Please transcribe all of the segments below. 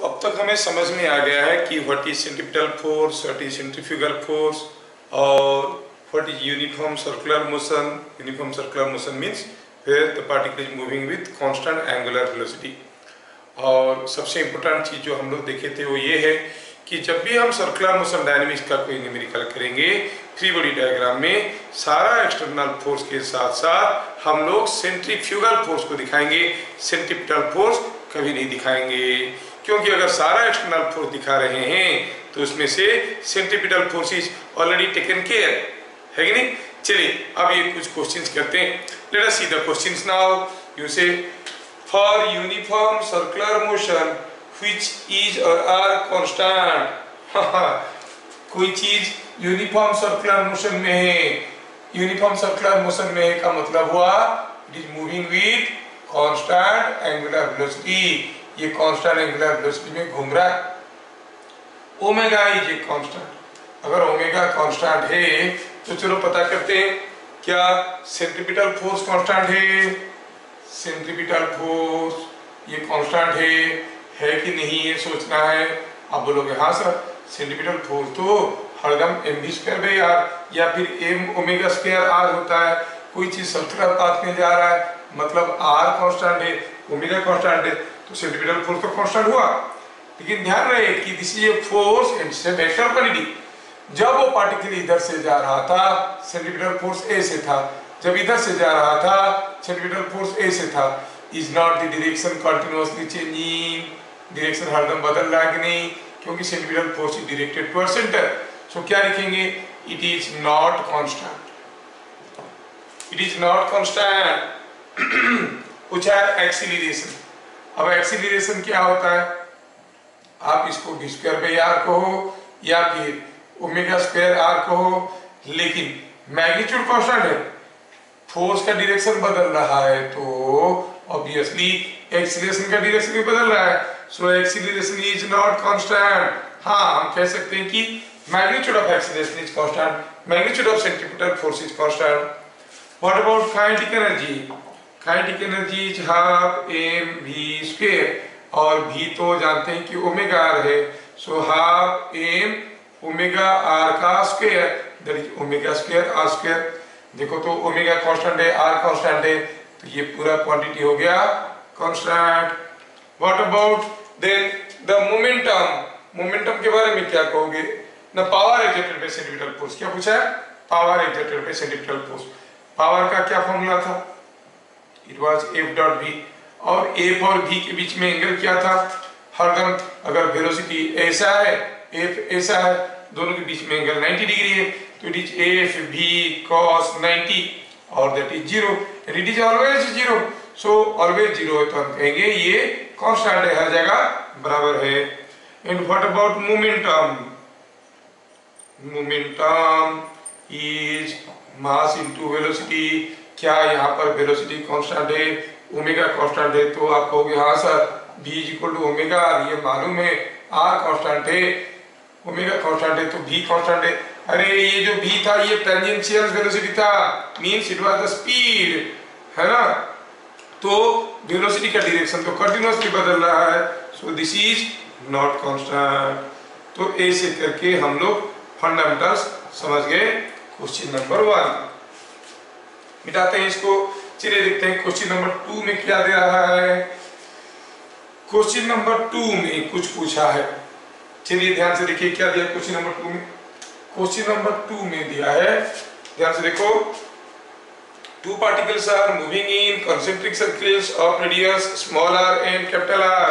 अब तक हमें समझ में आ गया है कि what is centripetal force, what is centrifugal force और what is uniform circular motion. Uniform circular motion means where the particle is moving with constant angular velocity. और सबसे इम्पोर्टेंट चीज़ जो हम लोग देखे थे वो ये है कि जब भी हम सर्कुलर मोशन डायनेमिक्स का कोई न्यूमेरिकल करेंगे फ्री बॉडी डायग्राम में, सारा एक्सटर्नल फोर्स के साथ साथ हम लोग सेंट्रीफ्यूगल फोर्स को दिखाएंगे, सेंट्रीपिटल फोर्स कभी नहीं दिखाएंगे। क्योंकि अगर सारा एक्सटर्नल फोर्स दिखा रहे हैं तो उसमें से centripetal force is already taken care, है कि नहीं। चलिए अब ये कुछ क्वेश्चंस करते हैं। Let us see the questions now. You say for uniform circular motion which is और आर कांस्टेंट। कोई चीज यूनिफॉर्म सर्कुलर मोशन में है, यूनिफॉर्म सर्कुलर मोशन में है का मतलब हुआ it is moving with constant angular velocity. ये कांस्टेंट एंगुलर वेलोसिटी में घूम रहा है। Omega is a constant. अगर ओमेगा कांस्टेंट है तो चलो पता करते हैं क्या सेंट्रीपिटल फोर्स कांस्टेंट है। सेंट्रीपिटल फोर्स ये कांस्टेंट है कि नहीं ये सोचना है। आप बोलोगे हाँ सर सेंट्रीपिटल फोर्स तो हरदम mv स्क्वायर बाई आर या फिर m ओमेगा स्क्वायर आर होता है। कोई चीज सर्कुलर पाथ में जा रहा है मतलब r कांस्टेंट है, ओमेगा कांस्टेंट है, तो सेंट्रीपिटल फोर्स तो कांस्टेंट हुआ। लेकिन ध्यान रहे कि this is a force and it's a vector quantity. जब वो पार्टिकल इधर से जा रहा था सेंट्रीपिटल फोर्स a से था, जब इधर से जा रहा था सेंट्रीपिटल फोर्स a से था। Is not the direction continuously changing. डायरेक्शन हरदम बदल रहा है कि नहीं, क्योंकि centripetal force is directed towards centre. So क्या लिखेंगे, it is not constant. It is not constant. पूछा है एक्सीलरेशन। अब एक्सीलरेशन क्या होता है, आप इसको v स्क्वायर बाई आर कहो या फिर ओमेगा स्क्वायर आर कहो, लेकिन मैग्नीट्यूड कांस्टेंट है, फोर्स का डायरेक्शन बदल रहा है तो ऑब्वियसली एक्सीलरेशन का डायरेक्शन भी बदल रहा है। सो एक्सीलरेशन इज नॉट कांस्टेंट। हाँ हम कह सकते हैं कि magnitude of acceleration is constant, magnitude of centripetal force is constant. What about kinetic energy. Kinetic energy is half mv square और v तो जानते हैं कि ओमेगा r है। So half m omega r का square that is omega square r square. देखो तो omega constant है, r कांस्टेंट है, तो ये पूरा क्वांटिटी हो गया constant. What about then the momentum. Momentum के बारे में क्या कहोगे ना, power exerted by centripetal force. क्या पूछा है, power exerted by centripetal force. Power का क्या फॉर्मूला था, it was F dot v। और F और v के बीच में एंगल क्या था, हरदम अगर वेलोसिटी ऐसा है F ऐसा है, दोनों के बीच में एंगल 90 डिग्री है, तो it is F v cos 90 और that is 0 and it is always 0। So always 0 है तो हम कहेंगे ये कांस्टेंट है, हर जगह बराबर है। And what about momentum. Momentum is mass into velocity. क्या यहाँ पर वेलोसिटी कांस्टेंट है, ओमेगा कांस्टेंट है, तो आप कहोगे हाँ sir v is equal to omega r, ये मालूम है। r कांस्टेंट है, ओमेगा कांस्टेंट है, तो v कांस्टेंट है। अरे ये जो v था ये टेंजेंशियल वेलोसिटी था, means it was the speed, है ना। तो वेलोसिटी का डायरेक्शन तो कंटीन्यूअसली बदल रहा है, so this is not constant. तो ऐसे करके हम लोग फंडामेंटल्स समझ गए क्वेश्चन नंबर 1। मिटाते हैं इसको, चलिए देखते हैं क्वेश्चन नंबर 2 में क्या दे रहा है। क्वेश्चन नंबर 2 में कुछ पूछा है, चलिए ध्यान से देखिए क्या दिया क्वेश्चन नंबर 2 में। क्वेश्चन नंबर 2 में दिया है, ध्यान से देखो, two particles are moving in concentric circles of radius small r and capital R.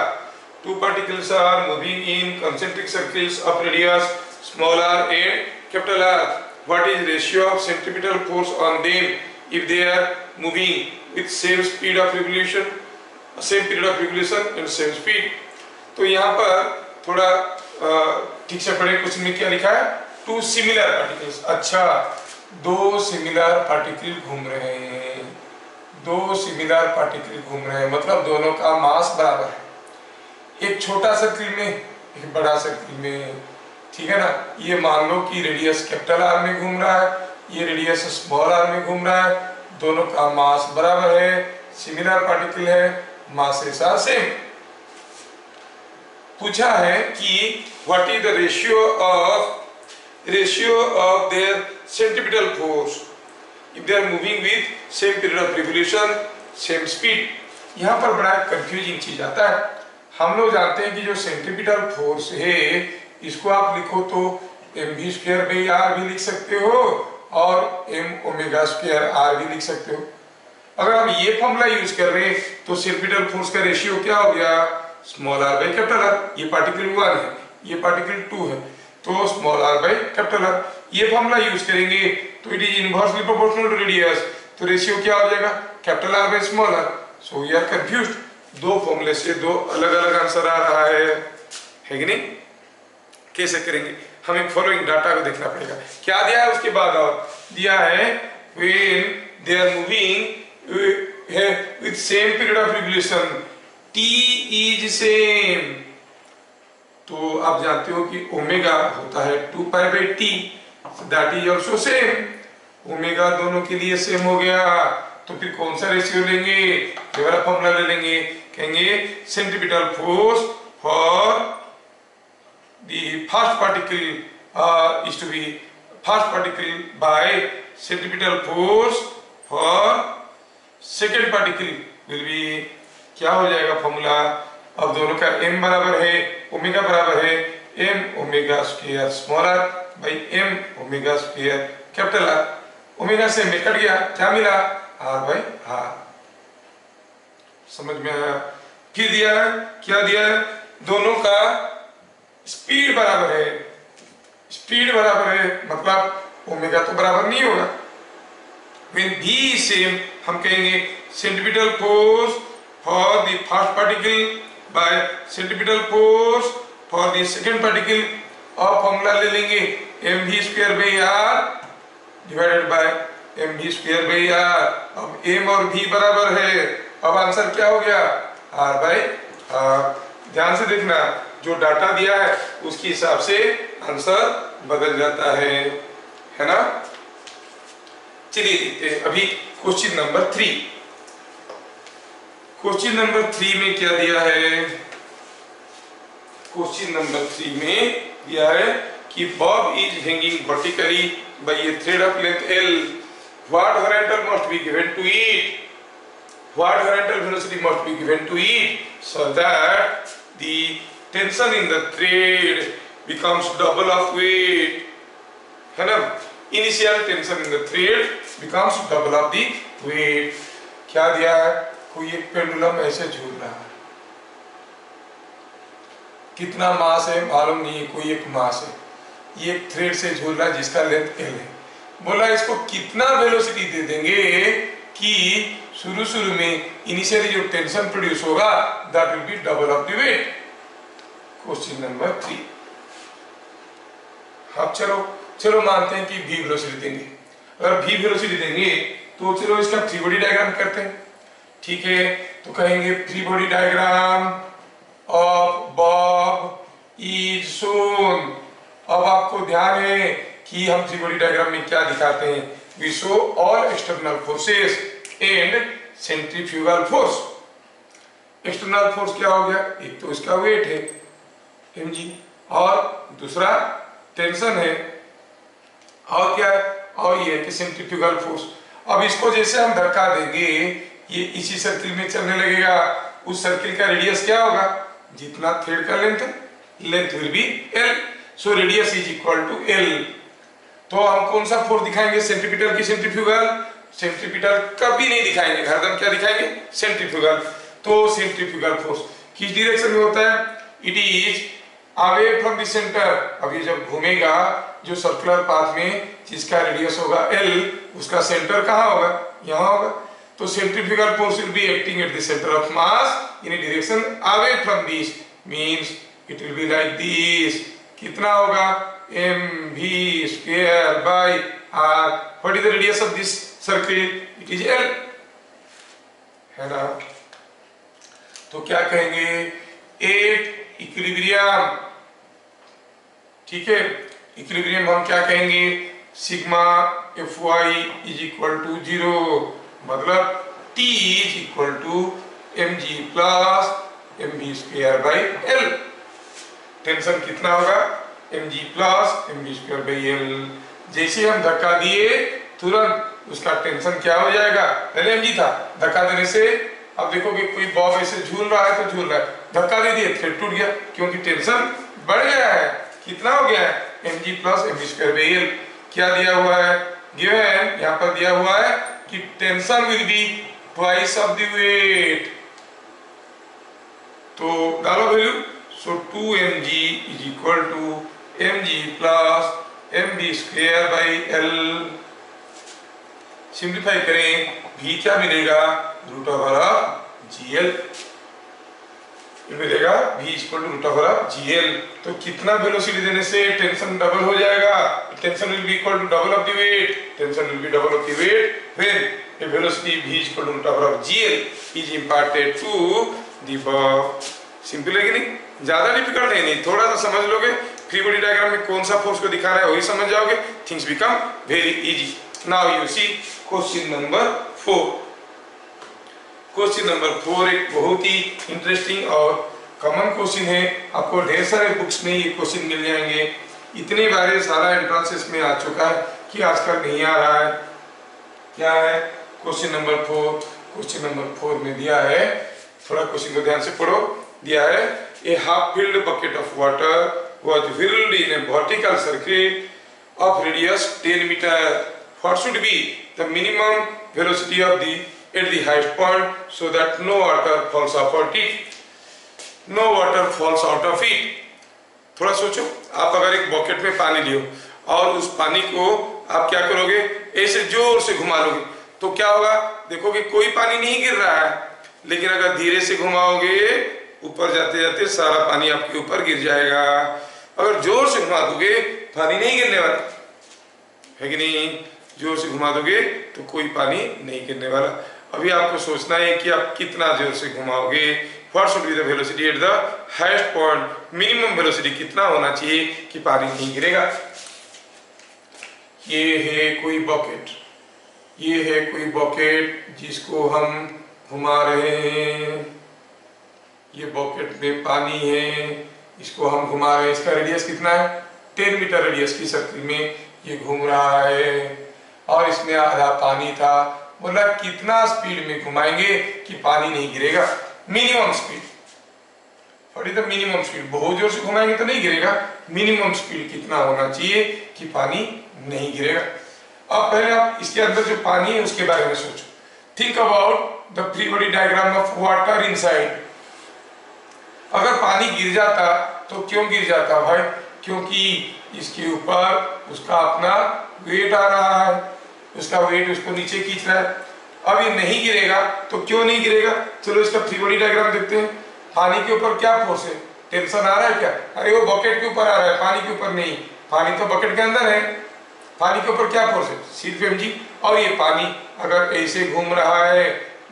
Two particles are moving in concentric circles of radius small r and capital R. What is ratio of centripetal force on them if they are moving with same speed of revolution, same period of revolution and same speed? तो यहाँ पर थोड़ा ठीक से पढ़े, question में क्या लिखा है, टू सिमिलर पार्टिकल्स। अच्छा, दो सिमिलर पार्टिकल घूम रहे हैं, दो सिमिलर पार्टिकल घूम रहे हैं, मतलब दोनों का मास बराबर है। एक छोटा सर्किल में एक बड़ा सर्किल में, ठीक है ना। ये मान लो कि रेडियस कैपिटल आर में घूम रहा है, ये रेडियस स्मॉल आर में घूम रहा है, दोनों का मास बराबर है, सिमिलर पार्टिकल है, मास ऐसा सेम। पूछा है कि what is the ratio of their centripetal force if they are moving with same period of revolution same speed. यहाँ पर बड़ा कंफ्यूजिंग चीज आता है। हम लोग जानते हैं कि जो सेंट्रीपिटल फोर्स है इसको आप लिखो तो mv²/r भी लिख सकते हो और m⍵²r भी लिख सकते हो। अगर हम ये फॉर्मूला यूज कर रहे हैं तो सेंट्रीपिटल फोर्स का रेशियो क्या हो गया, small r by capital R। ये पार्टिकल 1 है, ये पार्टिकल 2 है, तो small r by capital R। ये फॉर्मूला यूज करेंगे तो it is inversely proportional to radius, तो रेशियो क्या हो जाएगा, capital R by small r। So we are confused, दो फॉर्मूले से दो अलग अलग आंसर आ रहा है कि नहीं। कैसे करेंगे, हमें फॉलोइंग डाटा को देखना पड़ेगा। क्या दिया है उसके बाद, और दिया है when they are moving with same period of revolution t is same, तो आप जानते हो कि ओमेगा होता है 2π/t, that is also same. Omega दोनों के लिए सेम हो गया, तो फिर कौन सा रेशियो लेंगे, ये वाला फॉर्मूला ले लेंगे। कहेंगे centripetal force for the first particle is to be first particle by centripetal force for second particle will be, क्या हो जाएगा फॉर्मूला, अब दोनों का m बराबर है, ओमेगा बराबर है m⍵² small r by m⍵² capital R। Omega से में कट गया, क्या मिला, r बाई r। समझ में आया। फिर दिया है, क्या दिया है, दोनों का स्पीड बराबर है, स्पीड बराबर है मतलब ओमेगा तो बराबर नहीं होगा। When v is same, हम कहेंगे centripetal force for the first particle by centripetal force for the second particle, और फॉर्मूला ले लेंगे mv²/r डिवाइडेड बाय mv²/r। अब m और v बराबर है, अब आंसर क्या हो गया, r बाई r। ध्यान से देखना, जो डाटा दिया है उसके हिसाब से आंसर बदल जाता है ना। चलिए देखते हैं अभी क्वेश्चन नंबर 3। क्वेश्चन नंबर 3 में क्या दिया है, क्वेश्चन नंबर 3 में दिया है कि bob is hanging vertically by a thread of length l, what horizontal must be given to it, what horizontal velocity must be given to it so that the tension in the thread becomes double of weight, है ना। initial tension in the thread becomes double of the weight। क्या दिया है, कोई एक pendulum ऐसे झूल रहा है, कितना मास है मालूम नहीं, कोई एक मास है, ये एक थ्रेड से झूल रहा है जिसका लेंथ l है। बोला इसको कितना वेलोसिटी दे देंगे कि शुरू में इनिशियली जो टेंशन प्रोड्यूस होगा that will be double of the weight. Question number 3। अब चलो मानते हैं कि v वेलोसिटी देंगे। अगर v वेलोसिटी देंगे तो चलो इसका फ्री बॉडी डायग्राम करते हैं, ठीक है। तो कहेंगे free body diagram of Bob is shown. अब आपको ध्यान है कि हम फ्री बॉडी डायग्राम में क्या दिखाते हैं, we show all external forces and centrifugal force. External force क्या हो गया, एक तो इसका वेट है mg, और दूसरा टेंशन है, और क्या है, और ये है कि सेंट्रीफ्यूगल फोर्स। अब इसको जैसे हम धक्का देंगे ये इसी सर्किल में चलने लगेगा, उस सर्किल का रेडियस क्या होगा, जितना थ्रेड का लेंथ है, length will be l, so radius is equal to l। तो हम कौन सा फोर्स दिखाएंगे, सेंट्रीपिटल की सेंट्रीफ्यूगल, सेंट्रीपिटल कभी नहीं दिखाएंगे, हरदम क्या दिखाएंगे, सेंट्रीफ्यूगल। तो सेंट्रीफ्यूगल फोर्स किस डायरेक्शन में होता है, it is away from the centre. अब ये जब घूमेगा जो सर्कुलर पाथ में जिसका रेडियस होगा l, उसका सेंटर कहाँ होगा, यहाँ होगा। तो centrifugal force will be acting at the centre of mass in A direction away from this, means it will be like this. कितना होगा, mv² by r। What is the radius of this circle, it is l, है ना। तो क्या कहेंगे, at equilibrium, ठीक है। Equilibrium हम क्या कहेंगे, sigma Fy is equal to 0, मतलब T is equal to mg plus mv² by l। Tension कितना होगा, mg plus mv square by L. जैसे हम धक्का दिए तुरंत उसका टेंशन क्या हो जाएगा, पहले mg था, धक्का देने से अब देखो कि कोई बॉब ऐसे झूल रहा है तो झूल रहा है, धक्का दे दिए थ्रेड टूट गया, क्योंकि टेंशन बढ़ गया है। कितना हो गया है, mg plus mv square by L. क्या दिया हुआ है, गिवन यहाँ पर दिया हुआ है कि tension will be twice of the weight, तो डालो value. So 2mg is equal to mg plus mv square by L. Simplify करें, v क्या मिलेगा, रूट ओवर ऑफ gl मिलेगा, v equal to root over of gl। तो कितना velocity देने से टेंशन डबल हो जाएगा, tension will be equal to double of the weight, tension will be double of the weight when a velocity v is equal to root over of gl is imparted to the bob। Simple है कि नहीं, ज्यादा difficult है नहीं, थोड़ा सा समझ लोगे फ्री बॉडी डायग्राम में कौन सा फोर्स को दिखा रहा है वही समझ जाओगे, things become very easy. Now you see question number 4। Question number 4 एक बहुत ही इंटरेस्टिंग और कॉमन क्वेश्चन है, आपको ढेर सारे बुक्स में ये क्वेश्चन मिल जाएंगे, इतने बारे सारा एंट्रेंसेस में आ चुका है कि आजकल नहीं आ रहा है। क्या है क्वेश्चन नंबर 4, क्वेश्चन नंबर 4 में दिया है, थोड़ा क्वेश्चन को ध्यान से पढ़ो, दिया है a half filled bucket of water was filled in a vertical circle of radius 10 meter. What should be the minimum velocity of the at the highest point so that no water falls out of it? No water falls out of it. थोड़ा सोचो, आप अगर एक bucket में पानी लियो और उस पानी को आप क्या करोगे, ऐसे जोर से घुमा लोगे तो क्या होगा, देखोगे कोई पानी नहीं गिर रहा है, लेकिन अगर धीरे से घुमाओगे ऊपर जाते जाते सारा पानी आपके ऊपर गिर जाएगा। अगर जोर से घुमा दोगे पानी नहीं गिरने वाला है कि नहीं, जोर से घुमा दोगे तो कोई पानी नहीं गिरने वाला। अभी आपको सोचना है कि आप कितना जोर से घुमाओगे। What should be the velocity at the highest point? Minimum velocity कितना होना चाहिए कि पानी नहीं गिरेगा। ये है कोई बकेट, ये है कोई बकेट जिसको हम घुमा रहे हैं, ये बकेट में पानी है, इसको हम घुमा रहे हैं, इसका रेडियस कितना है, 10 मीटर रेडियस की सर्किल में ये घूम रहा है और इसमें आधा पानी था। बोला कितना स्पीड में घुमाएंगे कि पानी नहीं गिरेगा, minimum speed. What is the minimum speed, बहुत जोर से घुमाएंगे तो नहीं गिरेगा, मिनिमम स्पीड कितना होना चाहिए कि पानी नहीं गिरेगा। अब पहले आप इसके अंदर जो पानी है उसके बारे में सोचो। Think about the free body diagram of water inside. अगर पानी गिर जाता तो क्यों गिर जाता भाई, क्योंकि इसके ऊपर उसका अपना वेट आ रहा है, उसका वेट उसको नीचे खींच रहा है। अब ये नहीं गिरेगा तो क्यों नहीं गिरेगा, चलो इसका फ्री बॉडी डायग्राम देखते हैं। पानी के ऊपर क्या फोर्स है, टेंशन आ रहा है क्या, अरे वो बकेट के ऊपर आ रहा है, पानी के ऊपर नहीं, पानी तो बकेट के अंदर है। पानी के ऊपर क्या फोर्स है, सिर्फ mg, और ये पानी अगर ऐसे घूम रहा है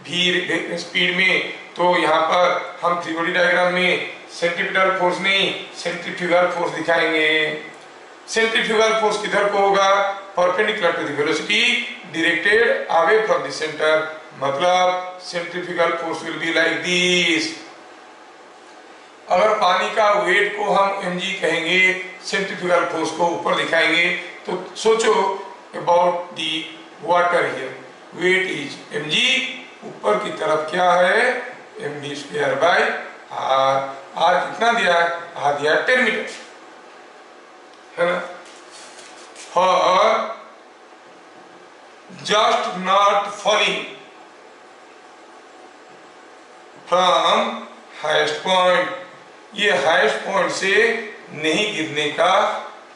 भी स्पीड में तो यहाँ पर हम फ्री बॉडी डायग्राम में सेंट्रीपिटल फोर्स नहीं सेंट्रीफ्यूगल फोर्स दिखाएंगे। सेंट्रीफ्यूगल फोर्स किधर को होगा, perpendicular to the velocity directed away from the centre, मतलब centrifugal force will be like this. अगर पानी का वेट को हम mg कहेंगे, सेंट्रीफ्यूगल फोर्स को ऊपर दिखाएंगे, तो सोचो about the water here, weight is mg, ऊपर की तरफ क्या है mv square by r। r कितना दिया है, r दिया है 10 मीटर, है ना। और just not falling from highest point, ये हाईएस्ट पॉइंट से नहीं गिरने का,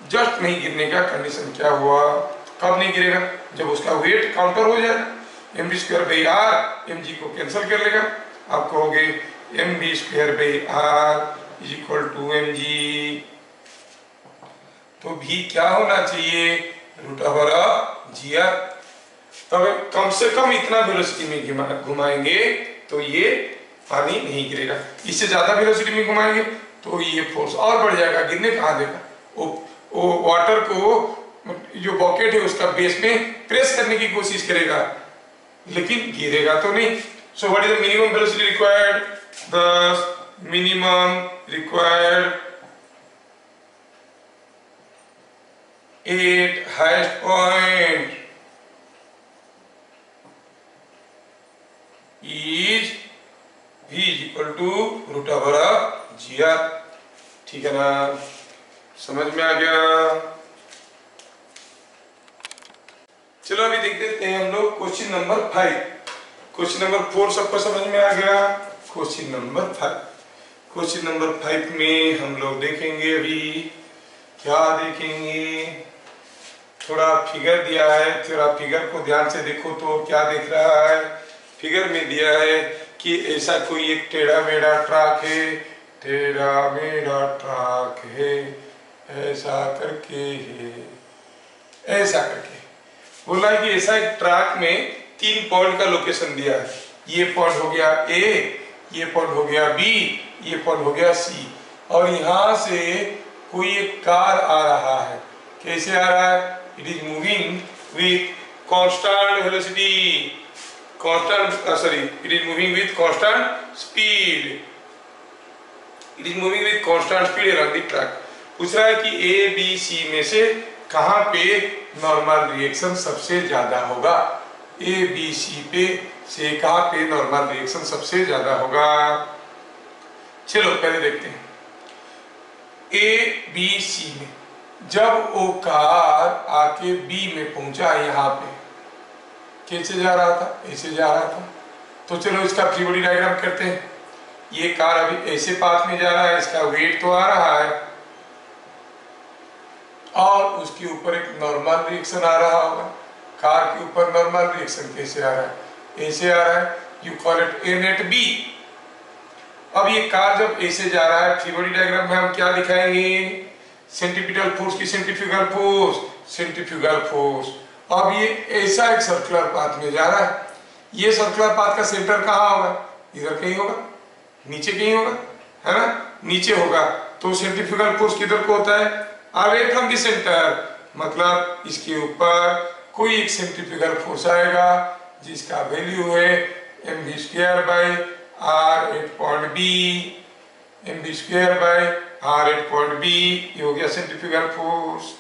जस्ट नहीं गिरने का कंडीशन क्या हुआ, कब नहीं गिरेगा, जब उसका वेट काउंटर हो जाएगा, mv square by r, mg को कैंसिल कर लेगा, आप कहोगे mv square by r is equal to mg। तो v क्या होना चाहिए, रूट ओवर ऑफ gr। तब कम से कम इतना वेलोसिटी में घुमाएंगे तो ये पानी नहीं गिरेगा, इससे ज्यादा वेलोसिटी में घुमाएंगे तो ये फोर्स और बढ़ जाएगा, गिरने कहाँ देगा, वो वाटर को जो बकेट है उसका बेस में प्रेस करने की कोशिश करेगा लेकिन गिरेगा तो नहीं। So what is the minimum velocity required, the minimum required at highest point is v is equal to root over of gr। ठीक है ना, समझ में आ गया। चलो अभी देख लेते हैं हम लोग क्वेश्चन नंबर 5। क्वेश्चन नंबर 4 सबको समझ में आ गया। क्वेश्चन नंबर 5, क्वेश्चन नंबर 5 में हम लोग देखेंगे अभी क्या देखेंगे, थोड़ा फिगर दिया है, थोड़ा फिगर को ध्यान से देखो तो क्या दिख रहा है। फिगर में दिया है कि ऐसा कोई एक टेढ़ा मेढ़ा ट्रैक है, टेढ़ा मेढ़ा ट्रैक है, ऐसा करके है, ऐसा करके बोला है कि ऐसा एक ट्रैक में 3 पॉइंट का लोकेशन दिया है। ये पॉइंट हो गया ए, ये पॉइंट हो गया बी, ये पॉइंट हो गया सी, और यहाँ से कोई एक कार आ रहा है। कैसे आ रहा है? It is moving with constant velocity, it is moving with constant speed, it is moving with constant speed around the track. पूछ रहा है कि ए बी सी में से कहां पे नॉर्मल रिएक्शन सबसे ज्यादा होगा। ए बी सी पे से कहां पे नॉर्मल रिएक्शन सबसे ज्यादा होगा। चलो पहले देखते हैं ए बी सी में। जब वो कार आके बी में पहुंचा, यहाँ पे कैसे जा रहा था? ऐसे जा रहा था। तो चलो इसका फ्री बॉडी डायग्राम करते हैं। ये कार अभी ऐसे पाथ में जा रहा है, इसका वेट तो आ रहा है और उसके ऊपर एक नॉर्मल रिएक्शन आ रहा होगा। कार के ऊपर नॉर्मल रिएक्शन कैसे आ रहा है? ऐसे आ रहा है, you call it a net B. अब ये कार जब ऐसे जा रहा है, फ्री बॉडी डायग्राम में हम क्या दिखाएंगे? सेंट्रीपिटल फोर्स की सेंट्रीफ्यूगल फोर्स, सेंट्रीफ्यूगल फोर्स। अब ये ऐसा एक सर्कुलर पाथ में जा रहा है। ये सर्कुलर पाथ का सेंटर कहाँ होगा? इधर कहीं होगा, नीचे कहीं होगा, है ना? नीचे होगा। तो सेंट्रीफ्यूगल फोर्स किधर को होता है? अवे फ्रॉम द सेंटर, मतलब इसके ऊपर कोई एक सेंट्रीफ्यूगल फोर्स आएगा जिसका वैल्यू है mv² by r at point B, mv² by r at point B. ये हो गया सेंट्रीफ्यूगल फोर्स।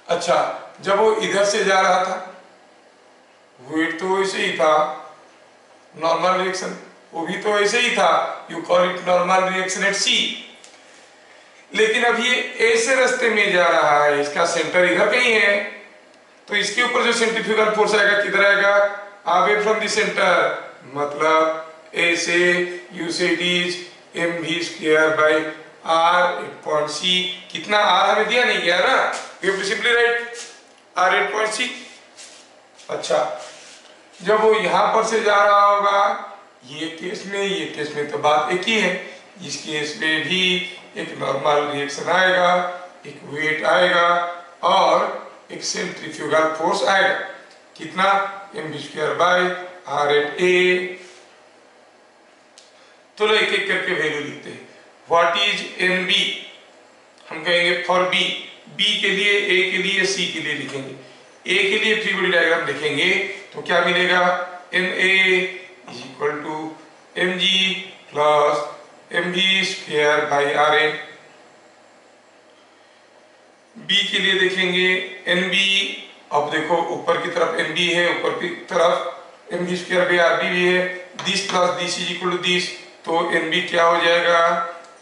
अच्छा, जब वो इधर से जा रहा था, वेट तो ऐसे ही था, नॉर्मल रिएक्शन वो भी तो ऐसे ही था, you call it normal reaction at C. लेकिन अब ये ऐसे रास्ते में जा रहा है, इसका सेंटर इधर कहीं है, तो इसके ऊपर जो सेंट्रीफ्यूगल फोर्स आएगा किधर आएगा? अवे फ्रॉम द सेंटर, मतलब ऐसे you say it is mv² by r at point C. कितना r हमें दिया नहीं गया ना, you have to simply write r at point C. अच्छा, जब वो यहां पर से जा रहा होगा, ये केस में तो बात एक ही है। इस केस में भी एक नॉर्मल रिएक्शन आएगा, एक वेट आएगा और एक सेंट्रीफ्यूगल फोर्स आएगा। कितना? mv² बाई r एट ए। तो लो एक एक करके वैल्यू लिखते हैं। What is mb? हम कहेंगे फॉर b, b के लिए, a के लिए, c के लिए लिखेंगे। a के लिए फ्री बॉडी डायग्राम लिखेंगे तो क्या मिलेगा? ma is equal to mg plus mv² by ra। b के लिए देखेंगे nb। अब देखो ऊपर की तरफ nb है, ऊपर की तरफ mv² बाई rb भी है। This plus this is equal to this, तो nb क्या हो जाएगा?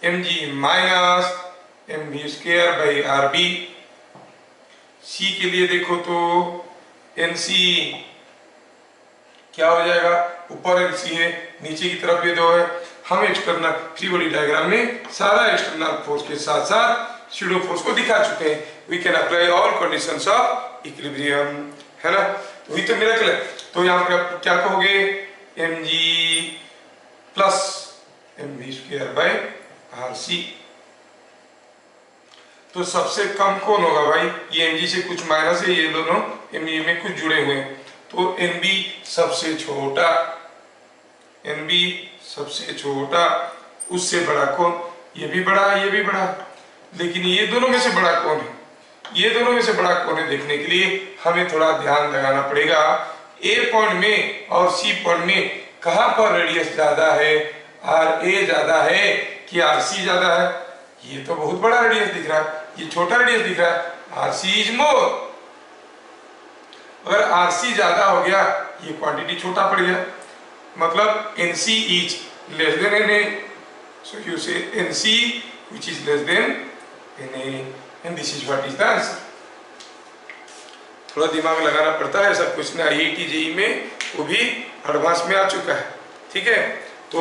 mg minus mv² by rb। c के लिए देखो तो nc क्या हो जाएगा? ऊपर nc है, नीचे की तरफ ये दो है। हम एक्सटर्नल फ्री बॉडी डायग्राम में सारा एक्सटर्नल फोर्स के साथ साथ स्यूडो फोर्स को दिखा चुके हैं। We can apply all conditions of equilibrium, है ना? वही तो मिरेकल है। तो यहाँ पे आप क्या कहोगे? mg plus mv² by rc। तो सबसे कम कौन होगा भाई? ये mg से कुछ माइनस है, ये दोनों mg में कुछ जुड़े हुए हैं, तो nb सबसे छोटा, nb सबसे छोटा। उससे बड़ा कौन? ये भी बड़ा है, ये भी बड़ा है, लेकिन ये दोनों में से बड़ा कौन है? ये दोनों में से बड़ा कौन है देखने के लिए हमें थोड़ा ध्यान लगाना पड़ेगा। ए पॉइंट में और सी पॉइंट में कहां पर रेडियस ज्यादा है? आर ए ज्यादा है कि आर सी ज्यादा है? ये तो बहुत बड़ा रेडियस दिख रहा है, ये छोटा रेडियस दिख रहा है, RC इज मोर। अगर RC ज्यादा हो गया, ये क्वांटिटी छोटा पड़ गया, मतलब NC is less than NA, so you say NC which is less than NA and this is what is the answer। थोड़ा दिमाग लगाना पड़ता है, सब कुछ ना IIT JEE में वो भी एडवांस में आ चुका है, ठीक है। तो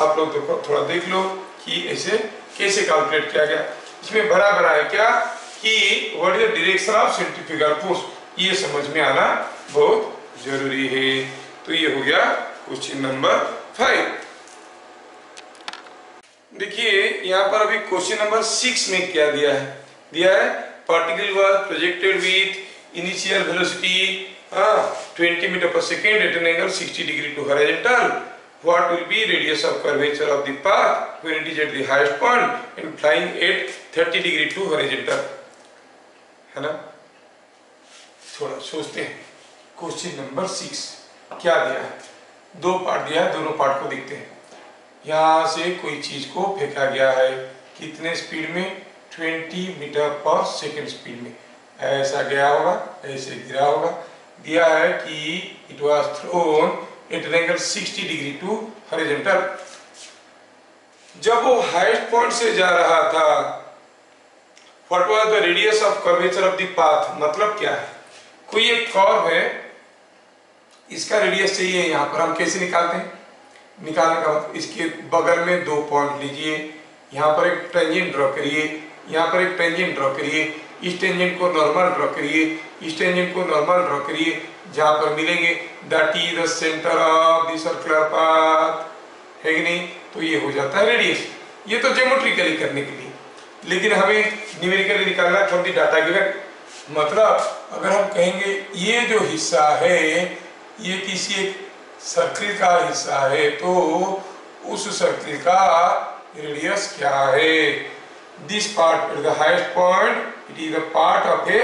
आप लोग देखो, थोड़ा देख लो कि ऐसे कैसे कैलकुलेट किया गया। इसमें बड़ा बड़ा है क्या कि what is the direction of centrifugal force, ये समझ में आना बहुत जरूरी है। तो ये हो गया क्वेश्चन नंबर 5। देखिए यहाँ पर अभी क्वेश्चन नंबर 6 में क्या दिया है, particle was projected with initial velocity 20 metre per second at an angle 60 degree to horizontal. What will be radius of curvature of the path when it is at the highest point and flying at 30 degree to horizontal, है ना। थोड़ा सोचते हैं, question number 6 क्या दिया है, दो part दिया है, दोनों पार्ट को देखते हैं। यहाँ से कोई चीज को फेंका गया है, कितने स्पीड में, 20 मीटर पर सेकेंड स्पीड में, ऐसा गया होगा, ऐसे गिरा होगा। दिया है कि it was thrown at an angle 60 degree to horizontal. जब वो हाईएस्ट पॉइंट से जा रहा था, what was the radius of curvature of the path, मतलब क्या है, कोई एक कर्व है, इसका रेडियस चाहिए। यहाँ पर हम कैसे निकालते हैं, निकालने का मतलब इसके बगल में दो पॉइंट लीजिए, यहाँ पर एक टेंजेंट ड्रॉ करिए, यहाँ पर एक टेंजेंट ड्रॉ करिए, इस टेंजेंट को नॉर्मल ड्रॉ करिए, इस टेंजेंट को नॉर्मल ड्रॉ करिए, जहां पर मिलेंगे that is the centre of the circular path, है कि नहीं। तो ये हो जाता है रेडियस। ये तो ज्योमेट्रिकली करने के लिए, लेकिन हमें न्यूमेरिकली निकालना फ्रॉम द डाटा गिवन। मतलब अगर हम कहेंगे ये जो हिस्सा है ये किसी एक सर्किल का हिस्सा है, तो उस सर्किल का रेडियस क्या है। This part eight the highest point it is the part of a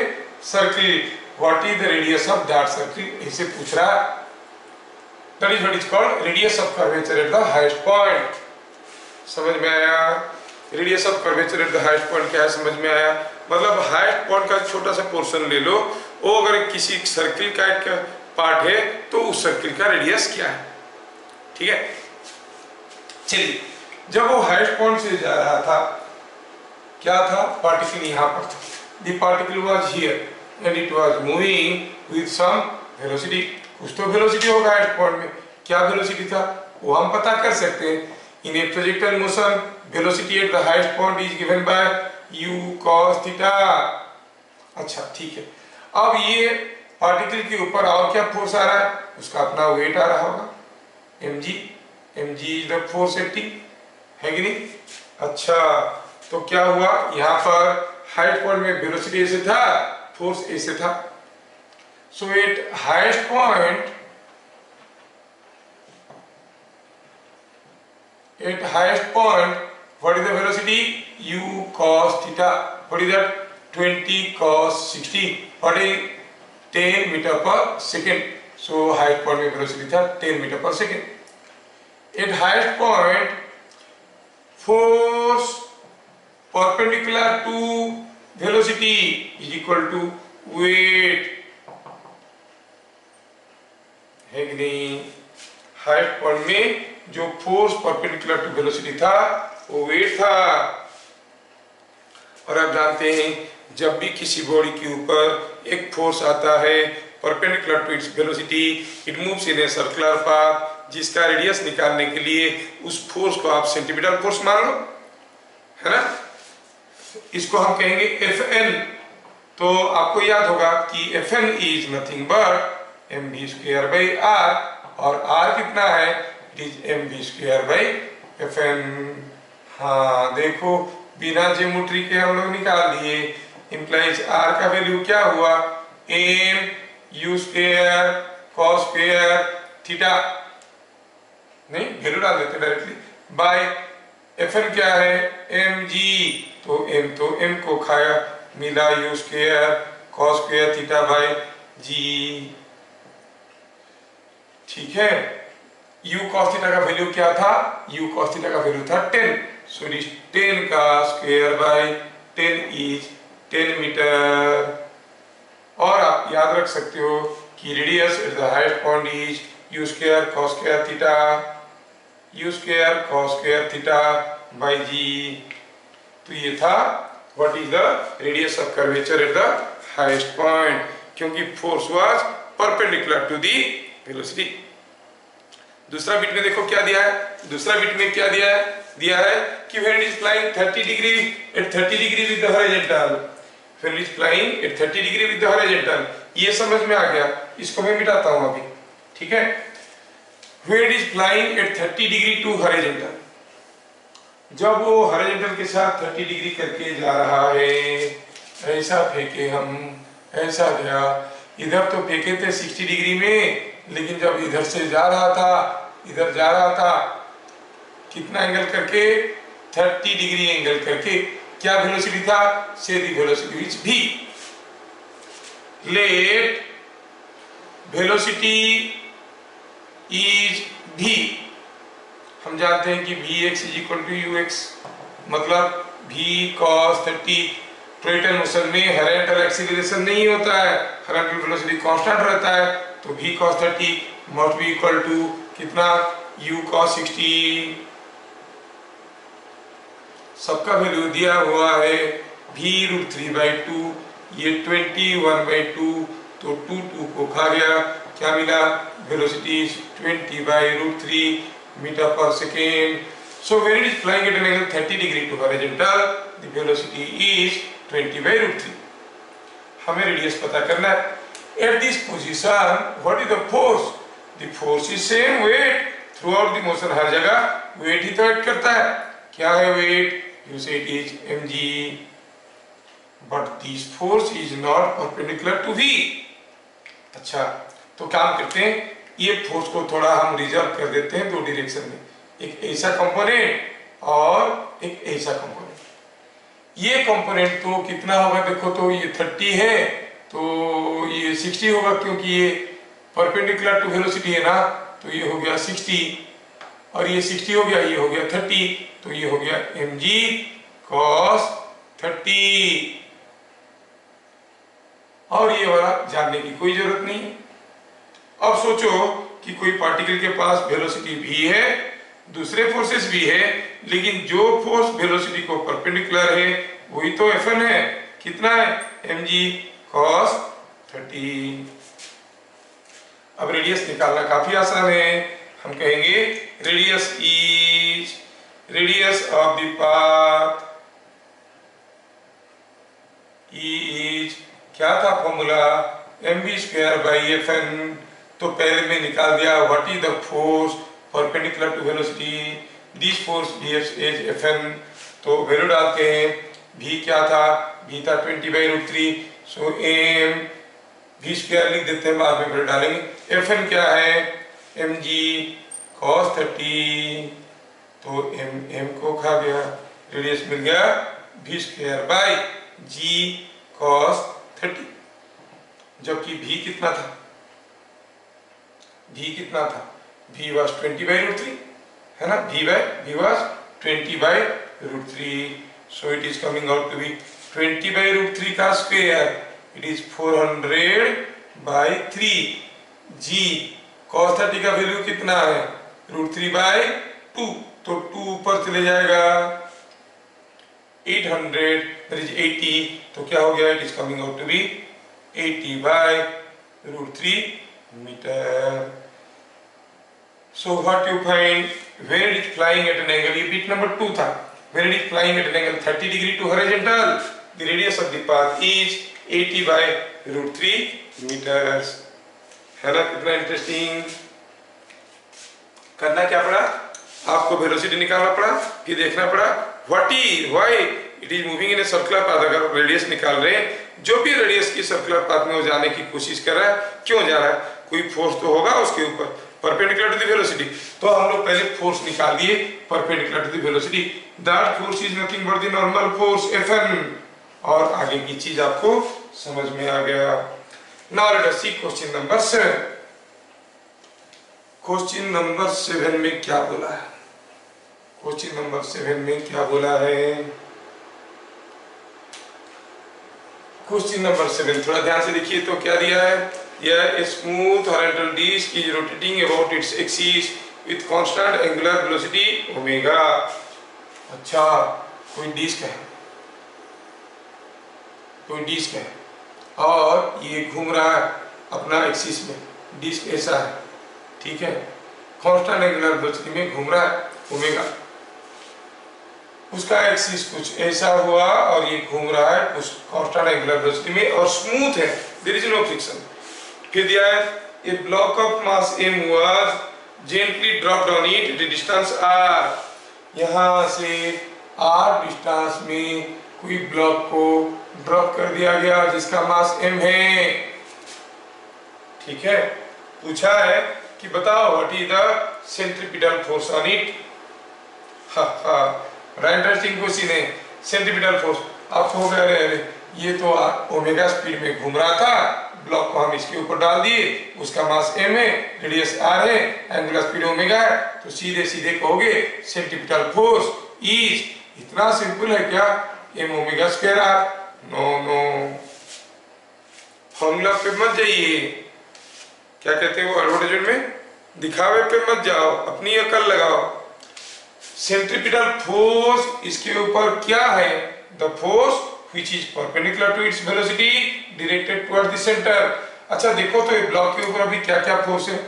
circle, what is the radius of that circle, ऐसे पूछ रहा है। That is what is called radius of curvature at the highest point. समझ में आया, radius of curvature at the highest point क्या है, समझ में आया। मतलब हाईएस्ट पॉइंट का छोटा सा पोर्शन ले लो, वो अगर किसी सर्किल का एक पार्ट है तो उस सर्किल का रेडियस क्या है, ठीक है। चलिए, जब वो हाईएस्ट पॉइंट से जा रहा था, क्या था, पार्टिकल यहाँ पर था, the particle was here and it was moving with some velocity. कुछ तो वेलोसिटी होगा हाईएस्ट पॉइंट में, क्या वेलोसिटी था वो हम पता कर सकते हैं। In a projectile motion velocity at the highest point is given by u cos theta. अच्छा ठीक है, अब ये पार्टिकल के ऊपर और क्या फोर्स आ रहा है, उसका अपना वेट आ रहा होगा, mg is the force acting, है कि नहीं। अच्छा, तो क्या हुआ, यहाँ पर हाईएस्ट पॉइंट में वेलोसिटी ऐसे था, फोर्स ऐसे था। So at highest point what is the velocity, u cos theta, what is that, 20 cos 60, what is 10 meter per second। so highest point में velocity था 10 meter per second। at highest point force perpendicular to velocity is equal to weight, है कि नहीं। Highest point में जो force perpendicular to velocity था वो wait था। और आप जानते हैं जब भी किसी बॉडी के ऊपर एक फोर्स आता है perpendicular to its velocity, it moves in a circular path, जिसका रेडियस निकालने के लिए उस फोर्स को आप सेंटीमीटर फोर्स मान लो, है ना। इसको हम कहेंगे Fn। तो आपको याद होगा कि Fn is nothing but mv²/r, और r कितना है, इट इज mv²/Fn। हाँ देखो, बिना ज्योमेट्री के हम लोग निकाल दिए, इंप्लाइज r का वैल्यू क्या हुआ, mu² cos² थीटा, नहीं वैल्यू डाल देते डायरेक्टली, बाय Fn क्या है, mg, तो m को खाया, मिला u² cos² theta by g, ठीक है। u cos थीटा का वैल्यू क्या था, u cos थीटा का वैल्यू था 10, सो इट इज 10 का स्क्वायर बाय 10 इज 10 मीटर। और आप याद रख सकते हो कि radius at the highest point is u square cos square theta, u square cos square theta by g। तो ये था what is the radius of curvature at the highest point, क्योंकि force was perpendicular to the velocity. दूसरा bit में देखो क्या दिया है, दूसरा बिट में क्या दिया है कि when it is flying 30 degree at 30 degree with the horizontal, when it is flying at 30 degree with the horizontal, ये समझ में आ गया। इसको मैं मिटाता हूं अभी, ठीक है। When it is flying at 30 degree to horizontal, जब वो हॉरिजॉन्टल के साथ 30 डिग्री करके जा रहा है, ऐसा फेंके हम, ऐसा गया, इधर तो फेंके थे 60 डिग्री में, लेकिन जब इधर से जा रहा था, इधर जा रहा था, कितना एंगल करके, 30 डिग्री एंगल करके। क्या वेलोसिटी था, say the velocity is v। Let velocity is v, हम जानते हैं कि vx is equal to ux, मतलब v cos 30। टॉयटन मोशन में हॉरिजॉन्टल एक्सीलरेशन नहीं होता है, हॉरिजॉन्टल वेलोसिटी कांस्टेंट रहता है, तो v cos 30 must be equal to कितना, u cos 60। सबका वैल्यू दिया हुआ है v √3/2, ये 21/2, तो 2 को खा गया, क्या मिला, velocity 20/√3 metre per second. So when it is flying at an angle 30 degree to horizontal, the velocity is 20/√3। हमें रेडियस पता करना है। At this position what is the force, the force is same weight throughout the motion, हर जगह weight ही तो act करता है। क्या है weight, you say it is mg, but this force is not perpendicular to v। अच्छा, तो काम करते हैं, ये फोर्स को थोड़ा हम रिजर्व कर देते हैं दो डायरेक्शन में, एक ऐसा कंपोनेंट और एक ऐसा कंपोनेंट। ये कंपोनेंट तो कितना होगा, देखो तो ये 30 है, तो ये 60 होगा, क्योंकि ये परपेंडिकुलर टू वेलोसिटी है ना, तो ये हो गया 60, और ये 60 हो गया, ये हो गया 30, तो ये हो गया mg cos 30। और ये वाला जानने की कोई जरूरत नहीं है। अब सोचो कि कोई पार्टिकल के पास वेलोसिटी v है, दूसरे फोर्सेस भी है, लेकिन जो फोर्स वेलोसिटी को परपेंडिकुलर है वही तो Fn है। कितना है, mg cos 30। अब रेडियस निकालना काफी आसान है। हम कहेंगे radius of the path is, क्या था फॉर्मूला, mv²/fn। तो पहले में निकाल दिया what is the force perpendicular to velocity, this force behaves as fn। तो वैल्यू डालते हैं, v क्या था, v था 20/√3, सो m v² लिख देते हैं, बाद में वैल्यू डालेंगे। fn क्या है, mg cos 30, तो m को खा गया, रेडियस मिल गया v²/g cos 30। जबकि v कितना था, v was 20/√3 है ना, v was 20/√3, so it is coming out to be 20/√3 का square, it is 400/3। g cos 30 का वैल्यू कितना है, √3/2, तो 2 ऊपर चले जाएगा, 800 that is 80, तो क्या हो गया, it is coming out to be 80/√3 metre. So what you find, when it is flying at an angle, ये bit number 2 था, when it is flying at an angle 30 degree to horizontal, the radius of the path is 80/√3 meters। है ना, कितना interesting. करना क्या पड़ा, आपको velocity निकालना पड़ा, फिर देखना पड़ा why it is moving in a circular path. अगर रेडियस निकाल रहे हैं, जो भी रेडियस की सर्कुलर पाथ में वो जाने की कोशिश कर रहा है, क्यों जा रहा है, कोई फोर्स तो होगा उसके ऊपर परपेंडिकुलर टू द वेलोसिटी। तो हम लोग पहले फोर्स निकाल दिए perpendicular to the velocity, that force is nothing but the normal force Fn, और आगे की चीज आपको समझ में आ गया। नाउ लेट अस सी क्वेश्चन नंबर 7। क्वेश्चन नंबर 7 में क्या बोला है, क्वेश्चन नंबर 7 में क्या बोला है, क्वेश्चन नंबर 7 थोड़ा ध्यान से देखिए तो क्या दिया है, यह smooth horizontal disc is rotating about its axis with constant angular velocity omega. अच्छा, कोई डिस्क है, कोई डिस्क है और ये घूम रहा है अपना एक्सिस में, डिस्क ऐसा है, ठीक है, कांस्टेंट एंगुलर वेलोसिटी में घूम रहा है ओमेगा। उसका एक्सिस कुछ ऐसा हुआ और ये घूम रहा है कुछ कांस्टेंट एंगुलर वेलोसिटी में और स्मूथ है, देयर इज नो फ्रिक्शन। फिर दिया है a block of mass m was gently dropped on it the distance r। यहां से r डिस्टेंस में कोई ब्लॉक को ड्रॉप कर दिया गया जिसका मास m है, ठीक है। पूछा है कि बताओ what is the centripetal force on it. बड़ा इंटरेस्टिंग क्वेश्चन है। सेंट्रीपिटल फोर्स, आप हो गए अरे ये तो ओमेगा स्पीड में घूम रहा था, ब्लॉक को हम इसके ऊपर डाल दिए, उसका मास m है, रेडियस r है, एंगुलर स्पीड ओमेगा है, तो सीधे सीधे कहोगे सेंट्रीपिटल फोर्स इज, इतना सिंपल है क्या, m omega square r। No no, formula पे मत जाइए, क्या कहते हैं वो एडवर्टाइजमेंट में, दिखावे पे मत जाओ, अपनी अकल लगाओ। सेंट्रीपिटल फोर्स इसके ऊपर क्या है, the force which is perpendicular to its velocity directed towards the center। अच्छा देखो तो ये ब्लॉक के ऊपर अभी क्या क्या फोर्स है,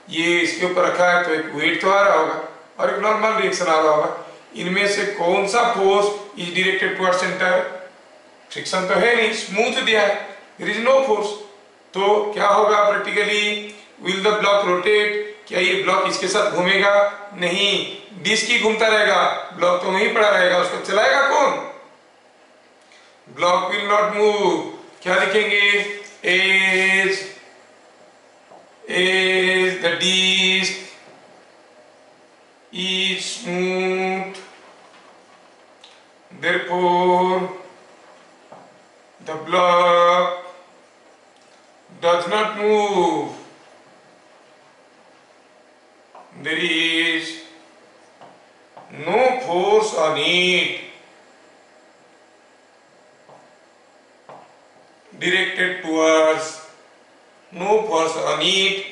ये इसके ऊपर रखा है तो एक वेट तो आ रहा होगा और एक नॉर्मल रिएक्शन आ रहा होगा, इनमें से कौन सा force is directed towards centre, friction तो है नहीं, स्मूथ दिया है, देयर इज नो फोर्स, तो क्या होगा practically, will the block rotate, क्या ये ब्लॉक इसके साथ घूमेगा, नहीं, डिस्क ही घूमता रहेगा, ब्लॉक तो वहीं पड़ा रहेगा, उसको चलाएगा कौन, ब्लॉक विल नॉट मूव। क्या लिखेंगे, as the disc is smooth therefore the block does not move, there is no force on it directed towards, no force on it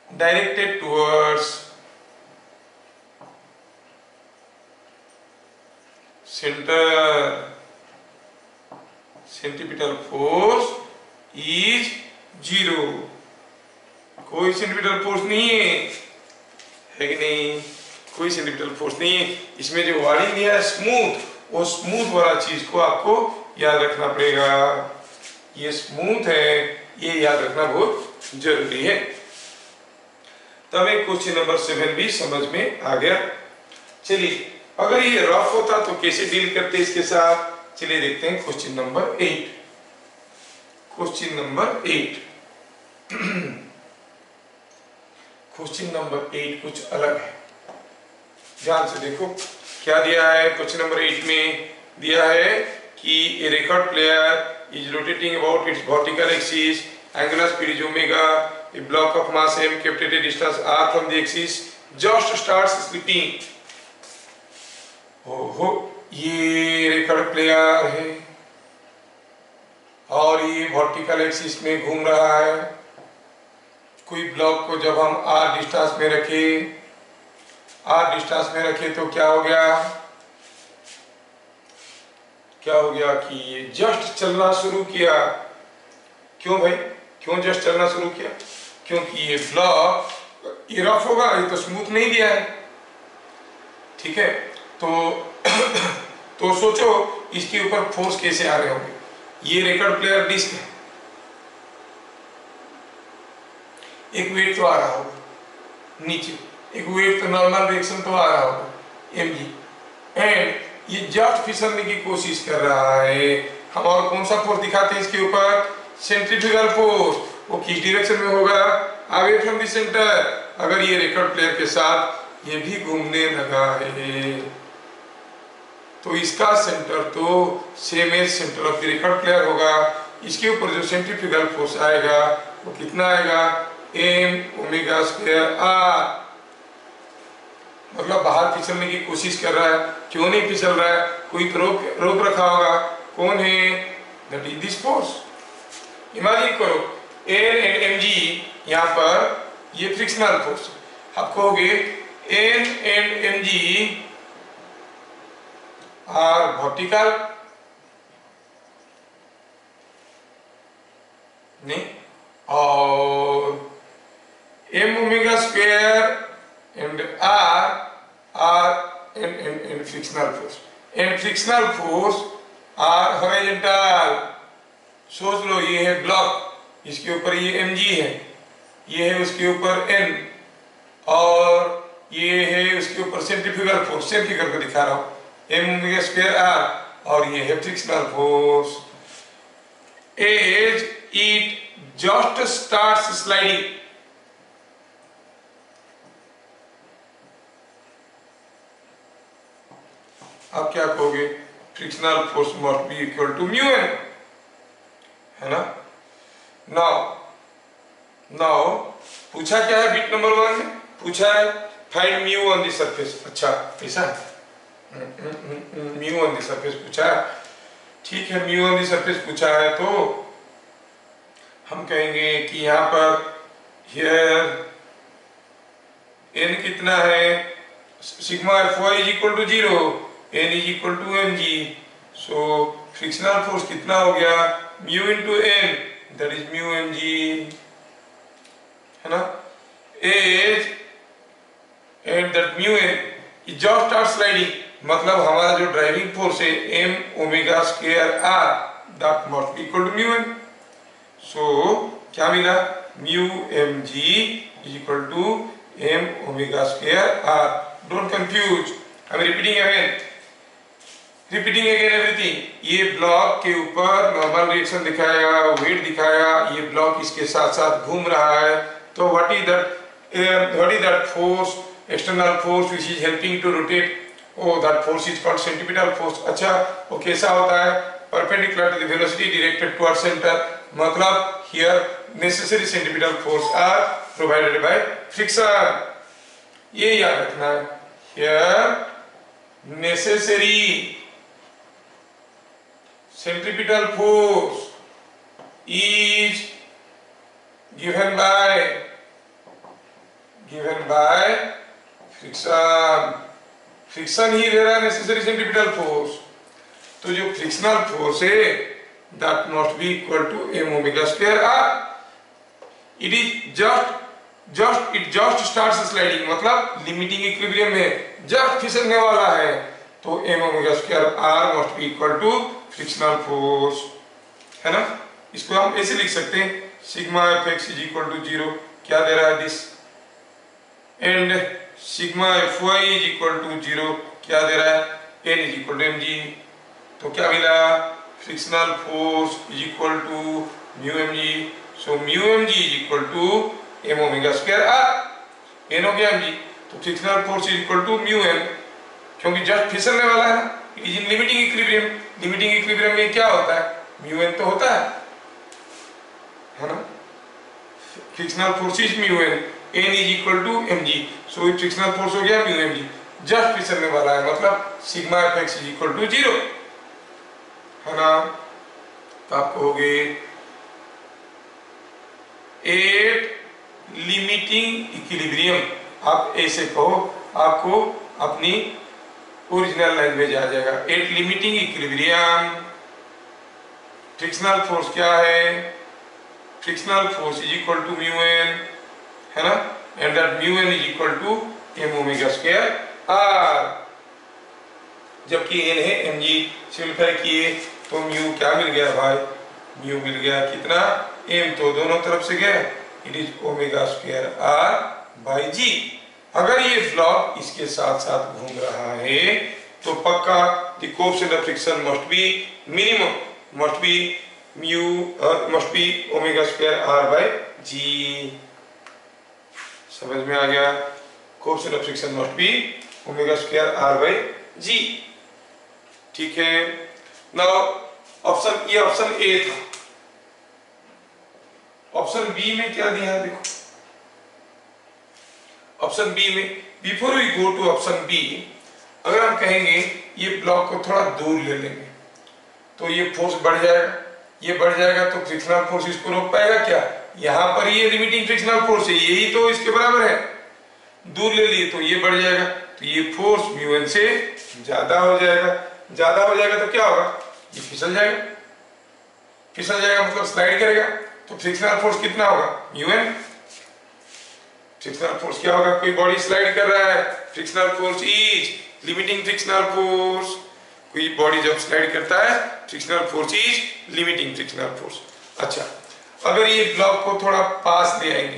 directed towards center, centripetal force is 0, कोई centripetal force नहीं है कि नहीं, कोई centripetal force नहीं है। इसमें जो वार्डिंग दिया है स्मूथ, वो स्मूथ वाला चीज को आपको याद रखना पड़ेगा, ये स्मूथ है, ये याद रखना बहुत जरूरी है। तो हमें क्वेश्चन नंबर 7 भी समझ में आ गया। चलिए अगर ये रफ होता तो कैसे डील करते इसके साथ, चलिए देखते हैं question number 8। Question number 8 question number 8 कुछ अलग है, ध्यान से देखो क्या दिया है। क्वेश्चन नंबर 8 में दिया है कि a record player is rotating about its vertical axis, angular speed is omega, a block of mass m kept at a distance r from the axis just starts slipping। ओहो, ये record player है और ये vertical axis में घूम रहा है, कोई ब्लॉक को जब हम r डिस्टेंस में रखे, r डिस्टेंस में रखे तो क्या हो गया, क्या हो गया कि ये जस्ट चलना शुरू किया। क्यों भाई, क्यों जस्ट चलना शुरू किया, क्योंकि ये ब्लॉक ये रफ होगा, ये तो स्मूथ नहीं दिया है, ठीक है। तो सोचो इसके ऊपर फोर्स कैसे आ रहे होंगे, ये रिकॉर्ड प्लेयर डिस्क है, एक वेट तो आ रहा होगा नीचे, एक वेट तो नॉर्मल रिएक्शन तो आ रहा होगा mg, एंड ये जस्ट फिसलने की कोशिश कर रहा है। हम और कौन सा फोर्स दिखाते हैं इसके ऊपर, सेंट्रीफ्यूगल फोर्स, वो किस डायरेक्शन में होगा, अवे फ्रॉम द सेंटर। अगर ये रिकॉर्ड प्लेयर के साथ ये भी घूमने लगा है तो इसका सेंटर तो same as centre of the record player होगा, इसके ऊपर जो सेंट्रीफ्यूगल फोर्स आएगा वो कितना आएगा, m ओमेगा स्क्वायर r, मतलब बाहर फिसलने की कोशिश कर रहा है, क्यों नहीं फिसल रहा है, कोई तो रोक रखा होगा, कौन है, that is this force. Imagine करो एन एंड एम जी, यहाँ पर ये फ्रिक्शनल फोर्स। आप कहोगे N and M G are vertical, नहीं, और M omega square and R and frictional force, and frictional force are horizontal. सोच लो, ये है ब्लॉक, इसके ऊपर ये mg है, ये है उसके ऊपर n, और ये है उसके ऊपर सेंट्रीफ्यूगल फोर्स, सेंट्रीफ्यूगल को दिखा रहा हूं, m ओमेगा स्क्वायर r, और ये है frictional force. As it just starts sliding, आप क्या कहोगे? Frictional force must be equal to mu N, है ना। नाउ पूछा क्या है? बिट नंबर 1 में पूछा है find mu on the surface. अच्छा, ऐसा है, म्यू ऑन द सरफेस पूछा है, ठीक है। म्यू ऑन द सरफेस पूछा है तो हम कहेंगे कि यहाँ पर हियर n कितना है, sigma Fy is equal to 0, n is equal to mg, so frictional force कितना हो गया? Mu into n, that is mu mg, है ना। As at that mu n is just start sliding, मतलब हमारा जो ड्राइविंग फोर्स है m omega square r, that must be equal to mu n। So क्या मिला? Mu mg is equal to m omega square r। Don't confuse, I am repeating again everything. ये block के ऊपर normal reaction दिखाया, wait दिखाया, ये block इसके साथ साथ घूम रहा है, तो what is that force, external force which is helping to rotate, oh that force is called centripetal force। अच्छा, वो कैसा होता है? perpendicular to the velocity directed towards center, मतलब here necessary centripetal force are provided by friction। ये याद रखना है, here necessary centripetal force is given by friction। Friction ही दे रहा है नेसेसरी सेंट्रीपिटल फोर्स, तो जो फ्रिक्शनल फोर्स है that must be equal to m omega square r। It just starts sliding, मतलब लिमिटिंग इक्विलिब्रियम में जस्ट फिसलने वाला है, तो m omega square r must be equal to frictional force, है ना। इसको हम ऐसे लिख सकते हैं, sigma fx is equal to 0, क्या दे रहा है? This, and sigma Fy is equal to 0, क्या दे रहा है? n is equal to mg, तो क्या मिला? Frictional force is equal to mu mg, so mu mg is equal to m omega square r, n हो गया mg, तो frictional force is equal to mu m, क्योंकि just फिसलने वाला है ना, it is in limiting equilibrium. Limiting equilibrium में क्या होता है? म्यू n तो होता है ना। Frictional force is mu n, n is equal to mg, so frictional force हो गया म्यू mg, जस्ट फिसलने वाला है, मतलब sigma fx is equal to 0, है ना। तो आप कहोगे एट लिमिटिंग इक्विलिब्रियम, आप ऐसे कहो, आपको अपनी ओरिजिनल लैंग्वेज आ जाएगा। At limiting equilibrium frictional force क्या है? Frictional force is equal to mu n, है ना, and that mu n is equal to m omega square r, जबकि n है mg, सिंपलीफाई किए तो म्यू क्या मिल गया भाई? म्यू मिल गया कितना? m, तो दोनों तरफ से गया, it is omega square r by g। अगर ये ब्लॉक इसके साथ साथ घूम रहा है तो पक्का the coefficient of friction must be minimum, must be mu, must be omega square r by g। समझ में आ गया? Coefficient of friction must be omega square r by g, ठीक है। नाउ ऑप्शन, ये ऑप्शन ए था। Option B में क्या दिया है देखो, ऑप्शन बी में, before we go to option B, अगर हम कहेंगे ये ब्लॉक को थोड़ा दूर ले लेंगे तो ये फोर्स बढ़ जाएगा, ये बढ़ जाएगा तो फ्रिक्शनल फोर्स इसको रोक पाएगा क्या? यहाँ पर ये लिमिटिंग फ्रिक्शनल फोर्स है, यही तो इसके बराबर है, दूर ले लिए तो ये बढ़ जाएगा, तो ये फोर्स म्यू एन से ज्यादा हो जाएगा। ज्यादा हो जाएगा तो क्या होगा? ये फिसल जाएगा, फिसल जाएगा मतलब स्लाइड करेगा, तो फ्रिक्शनल फोर्स कितना होगा? Mu N. फ्रिक्शनल फोर्स क्या होगा? कोई बॉडी स्लाइड कर रहा है, frictional force is limiting frictional force. कोई बॉडी जब स्लाइड करता है, frictional force is limiting frictional force. अच्छा, अगर ये ब्लॉक को थोड़ा पास ले आएंगे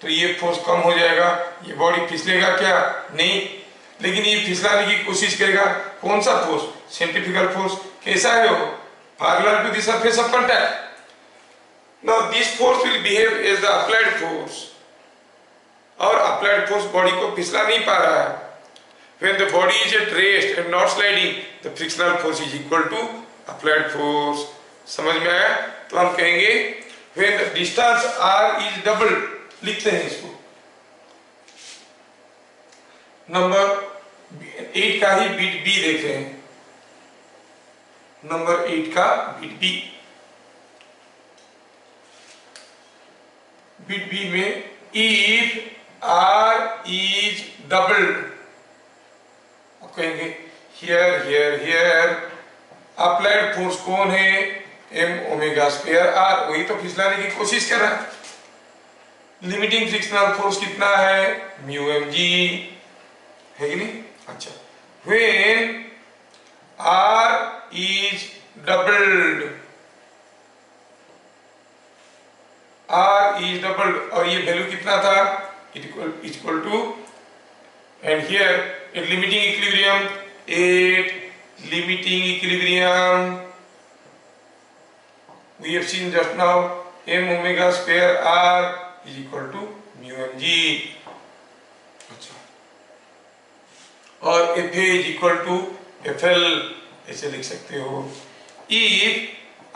तो ये फोर्स कम हो जाएगा, ये बॉडी फिसलेगा क्या? नहीं, लेकिन ये फिसलाने की कोशिश करेगा। कौन सा फोर्स? Centrifugal force. कैसा है वो? Parallel to the surface of contact. Now this force will behave as the applied force, और अप्लाइड फोर्स बॉडी को फिसला नहीं पा रहा है। When the body is at rest and not sliding, the frictional force is equal to applied force. समझ में आया? तो हम कहेंगे when the distance r is doubled, लिखते हैं इसको। नंबर 8 का ही बीट बी देख रहे हैं, नंबर 8 का बीट बी। बीट बी में if r is doubled, कहेंगे here here here applied force कौन है? एम ओमेगा स्क्वायर आर, वही तो फिसलाने की कोशिश कर रहा है। लिमिटिंग फ्रिक्शनल फोर्स कितना है? म्यू एम जी, है कि नहीं? अच्छा, when R is doubled, R is doubled, और ये वैल्यू कितना था? Equal to, and here at limiting equilibrium, at limiting equilibrium we have seen just now m omega square r is equal to mu m g। अच्छा, और F is equal to FL, ऐसे लिख सकते हो। if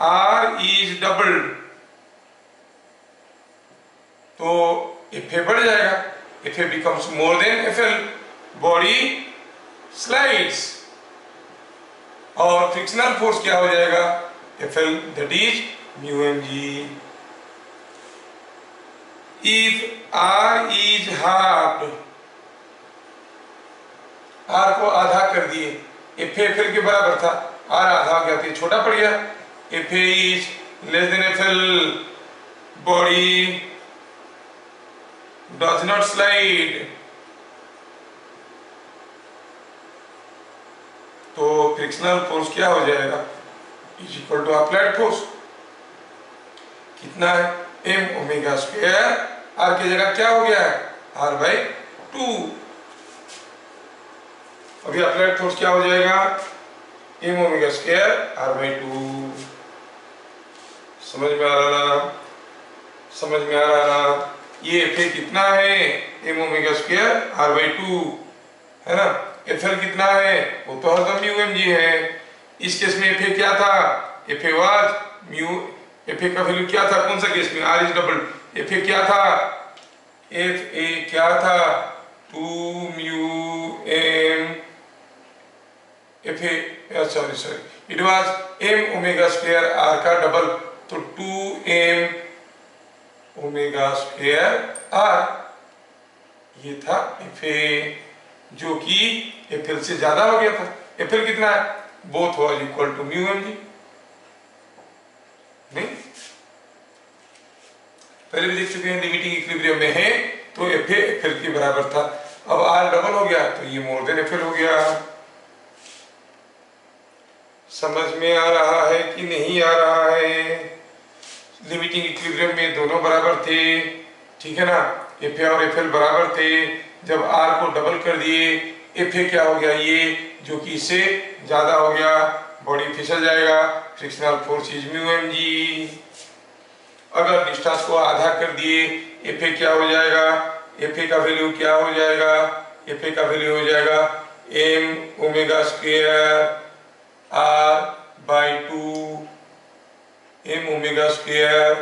r is doubled तो FA बढ़ जाएगा, FA becomes more than FL, body slides, और फ्रिक्शनल फोर्स क्या हो जाएगा? FL, that is mu mg। if r is halved, r को आधा कर दिए, FA FL के बराबर था, r आधा हो गया तो ये छोटा पड़ गया। FA is less than FL, body does not slide, तो फ्रिक्शनल फोर्स क्या हो जाएगा? Is equal to applied force. कितना है? एम ओमेगा स्क्वायर, आर की जगह क्या हो गया है? R by 2। अभी अप्लाइड फोर्स क्या हो जाएगा? M omega square R by 2। समझ में आ रहा ना? समझ में आ रहा ना? ये एफ कितना है? M omega square R by 2, है ना? FL कितना है? वो तो हरदम म्यू एम जी है। इस केस में FA क्या था? FA वाज म्यू, FA का वैल्यू क्या था? कौन सा केस में? R is double. FA क्या था? FA क्या था? 2 mu M, FA sorry it was m omega square r का डबल, तो 2m ओमेगा स्क्वायर r, ये था FA, जो कि FL से ज्यादा हो गया था। FL कितना है? Both was equal to mu M G. नहीं, पहले भी देख चुके हैं, लिमिटिंग इक्विलिब्रियम में है तो FA FL के बराबर था। अब R डबल हो गया तो ये मोर देन FL हो गया। समझ में आ रहा है कि नहीं आ रहा है? लिमिटिंग इक्विलिब्रियम में दोनों बराबर थे, ठीक है ना? FA और FL बराबर थे। जब R को डबल कर दिए, FA क्या हो गया? ये जो कि इससे ज्यादा हो गया, बॉडी फिसल जाएगा। Frictional force is mu M G. अगर डिस्टेंस को आधा कर दिए, FA क्या हो जाएगा? FA का वैल्यू क्या हो जाएगा? FA का वैल्यू हो जाएगा m omega square r by 2, m omega square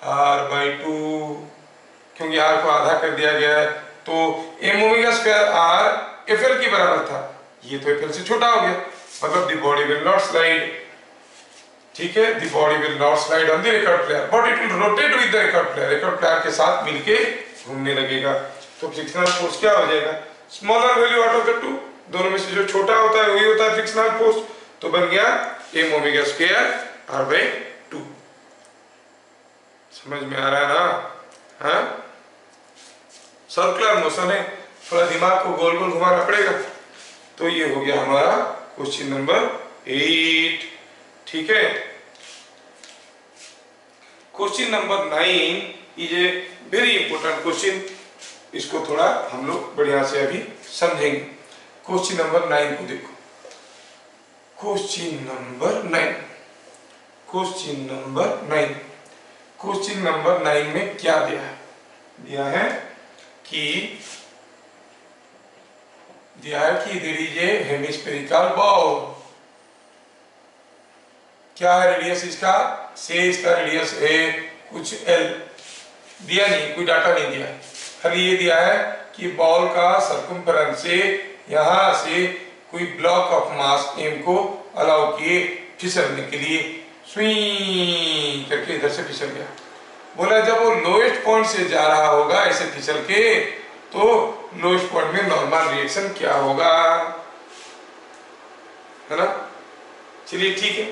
r by 2, क्योंकि r को आधा कर दिया गया है तो m omega square r FL के बराबर था, ये तो FL से छोटा हो गया, मतलब the body will not slide. ठीक है, the body will not slide on the record player but it will rotate with the record player के साथ मिलके घूमने लगेगा। तो फ्रिक्शनल फोर्स क्या हो जाएगा, smaller value out of the two, दोनों में से जो छोटा होता है वही होता है फ्रिक्शनल फोर्स। तो बन गया m omega square r by 2। समझ में आ रहा है ना? हाँ, सर्कुलर मोशन है, थोड़ा दिमाग को गोल गोल घुमाना पड़ेगा। तो ये हो गया हमारा क्वेश्चन नंबर 8। ठीक है, question number 9 is a very important question, इसको थोड़ा हम लोग बढ़िया से अभी समझेंगे। क्वेश्चन नंबर 9 को देखो, क्वेश्चन नंबर 9 में क्या दिया है? दिया है कि there is a hemispherical ball. क्या है रेडियस इसका? से इसका रेडियस है कुछ l, दिया नहीं, कोई डाटा नहीं दिया है, खाली ये दिया है कि बॉल का सरकमफेरेंस से यहां से कोई ब्लॉक ऑफ मास m को अलाउ किए फिसलने के लिए, स्विंग करके इधर से फिसल गया। बोला जब वो लोएस्ट पॉइंट से जा रहा होगा ऐसे फिसल के, तो लोएस्ट पॉइंट में नॉर्मल रिएक्शन क्या होगा, है ना? चलिए ठीक है,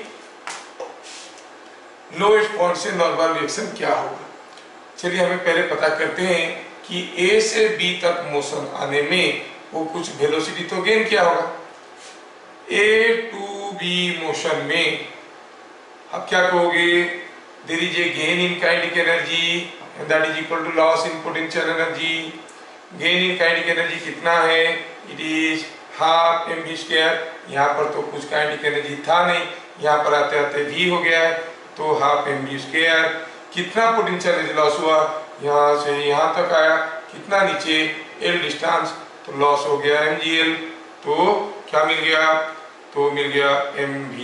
लोएस्ट पॉइंट से नॉर्मल रिएक्शन क्या होगा। चलिए हमें पहले पता करते हैं कि A से B तक मोशन आने में वो कुछ वेलोसिटी तो गेन क्या होगा। A to B मोशन में अब क्या कहोगे, there is a gain in kinetic energy and that is equal to loss in potential energy. Gain in kinetic energy कितना है, इट इज हाफ mv²। यहाँ पर तो कुछ काइनेटिक एनर्जी था नहीं, यहाँ पर आते आते v हो गया है, तो हाफ mv²। कितना पोटेंशियल एनर्जी लॉस हुआ, यहाँ से यहाँ तक आया, कितना नीचे l डिस्टेंस, तो लॉस हो गया mgl। तो क्या मिल गया, तो मिल गया mv²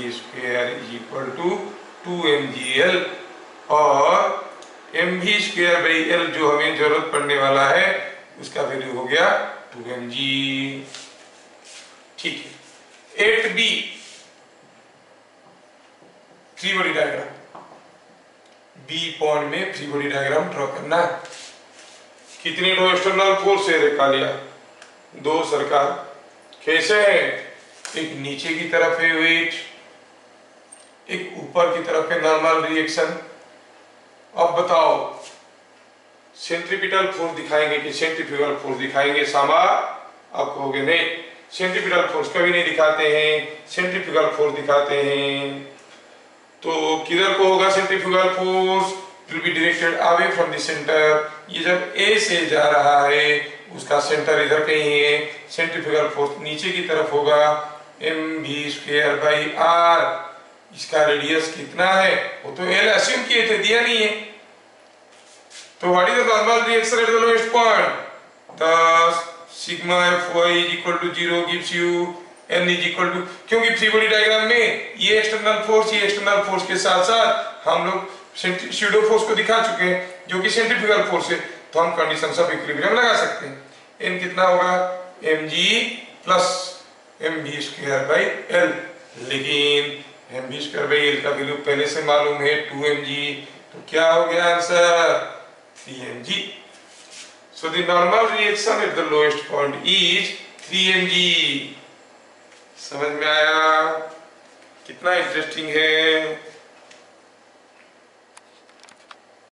is equal to 2mgl, और mv²/l जो हमें जरूरत पड़ने वाला है उसका वैल्यू हो गया 2mg। ठीक है, 8b free body diagram, B point में फ्री बॉडी डायग्राम ड्रॉ करना है। कितनी दो एक्सटर्नल फोर्स है रेखा लिया, दो सरकार, कैसे है, एक नीचे की तरफ है वेट, एक ऊपर की तरफ है नॉर्मल रिएक्शन। अब बताओ सेंट्रीपिटल फोर्स दिखाएंगे कि सेंट्रीफ्यूगल फोर्स दिखाएंगे सामा? आप कहोगे नहीं, सेंट्रीपिटल फोर्स कभी नहीं दिखाते हैं, सेंट्रीफ्यूगल फोर्स दिखाते हैं। तो किधर को होगा centrifugal force, will be directed away from the centre. ये जब A से जा रहा है उसका सेंटर इधर कहीं है, सेंट्रीफ्यूगल फोर्स नीचे की तरफ होगा mv²/r। इसका रेडियस कितना है, वो तो L अस्यूम किए थे, दिया नहीं है। तो what is the normal reaction at the lowest point, thus sigma fy is equal to 0 gives you n is equal to, क्योंकि फ्री बॉडी डायग्राम में ये एक्सटर्नल फोर्स के साथ साथ हम लोग स्यूडो फोर्स को दिखा चुके हैं जो कि सेंट्रीफ्यूगल फोर्स है, तो हम कंडीशंस ऑफ इक्विलिब्रियम लगा सकते हैं। n कितना होगा, mg प्लस mv²/l, लेकिन mv²/l का वैल्यू पहले से मालूम है 2mg, तो क्या हो गया answer 3mg। So the normal reaction at the lowest point is 3mg। समझ में आया? कितना इंटरेस्टिंग है।